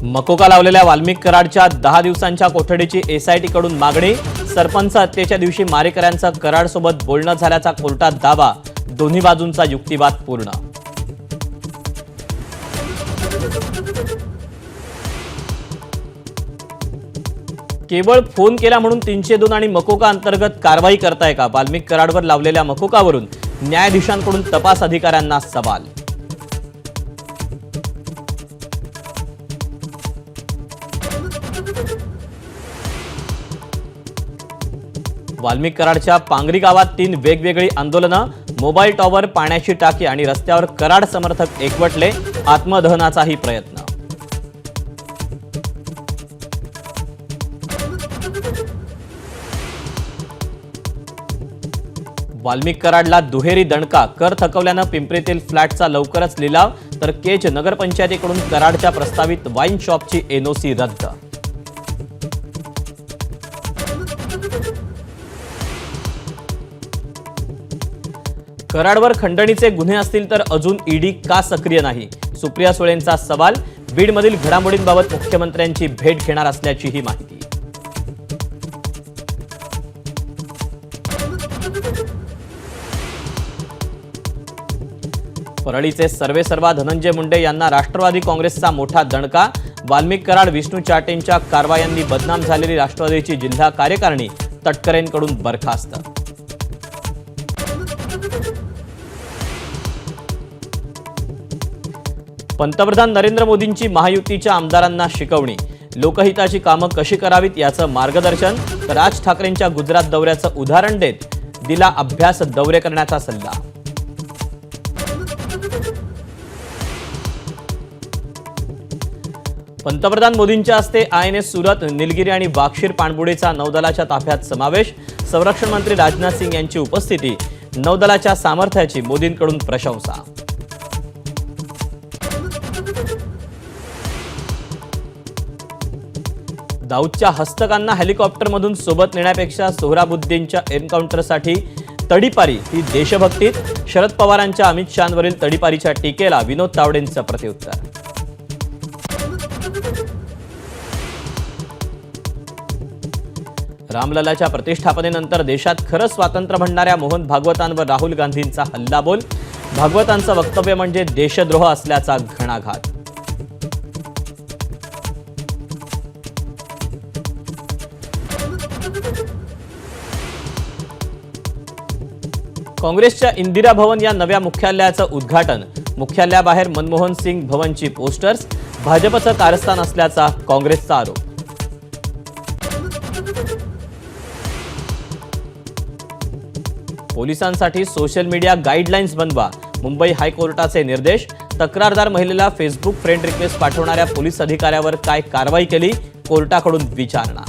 मकोका लावलेल्या वाल्मिक कराडच्या 10 दिवसांच्या कोठडीची एसआयटी कडून मागणी। सरपंच हत्येच्या दिवशी मारेकऱ्यांचं कराडसोबत बोलणं झाल्याचा कोर्टात दावा। दोन्ही बाजूंचा युक्तिवाद पूर्ण। केवळ फोन केला म्हणून 302 आणि मकोका अंतर्गत कारवाई करताय का? वाल्मिक कराडवर लावलेल्या मकोकावरून न्यायाधीशांकडून तपास अधिकाऱ्यांना सवाल। वाल्मिक कराडच्या पांगरी गावात 3 वेगवेगळी आंदोलनं। मोबाईल टॉवर, पाण्याची टाकी आणि रस्त्यावर कराड समर्थक एकवटले। आत्मदहनाचाही प्रयत्न। वाल्मिक कराडला दुहेरी दणका। कर थकवल्यानं पिंपरीतील फ्लॅटचा लवकरच लिलाव, तर केज नगरपंचायतीकडून कराडच्या प्रस्तावित वाईन शॉपची एनओसी रद्द। कराडवर खंडणीचे गुन्हे असतील तर अजून ईडी का सक्रिय नाही? सुप्रिया सुळेंचा सवाल। बीडमधील घडामोडींबाबत मुख्यमंत्र्यांची भेट घेणार असल्याचीही माहिती। परळीचे सर्वेसर्वा धनंजय मुंडे यांना राष्ट्रवादी काँग्रेसचा मोठा दणका। वाल्मिक कराड, विष्णू चाटेंच्या कारवायांनी बदनाम झालेली राष्ट्रवादीची जिल्हा कार्यकारिणी तटकरेंकडून बरखास्त। पंतप्रधान नरेंद्र मोदींची महायुतीच्या आमदारांना शिकवणी। लोकहिताची कामं कशी करावीत याचं मार्गदर्शन। तर राज ठाकरेंच्या गुजरात दौऱ्याचं उदाहरण देत दिला अभ्यास दौरे करण्याचा सल्ला। पंतप्रधान मोदींच्या हस्ते आयएनएस सुरत, निलगिरी आणि वाक्षीर पाणबुडीचा नौदलाच्या ताफ्यात समावेश। संरक्षण मंत्री राजनाथ सिंग यांची उपस्थिती। नौदलाच्या सामर्थ्याची मोदींकडून प्रशंसा। दाऊदच्या हस्तकांना हेलिकॉप्टरमधून सोबत नेण्यापेक्षा सोहराबुद्दीनच्या एन्काउंटरसाठी तडीपारी ही देशभक्तीत। शरद पवारांच्या अमित शहांवरील तडीपारीच्या टीकेला विनोद तावडेंचं प्रत्युत्तर। रामललाच्या प्रतिष्ठापनेनंतर देशात खरं स्वातंत्र्य म्हणणाऱ्या मोहन भागवतांवर राहुल गांधींचा हल्लाबोल। भागवतांचं वक्तव्य म्हणजे देशद्रोह असल्याचा घणाघात। काँग्रेसच्या इंदिरा भवन या नव्या मुख्यालयाचं उद्घाटन। मुख्यालयाबाहेर मनमोहन सिंग भवनची पोस्टर्स। भाजपचं कारस्थान असल्याचा काँग्रेसचा आरोप। पोलिसांसाठी सोशल मीडिया गाईडलाईन्स बनवा। मुंबई हायकोर्टाचे निर्देश। तक्रारदार महिलेला फेसबुक फ्रेंड रिक्वेस्ट पाठवणाऱ्या पोलीस अधिकाऱ्यावर काय कारवाई केली? कोर्टाकडून विचारणा।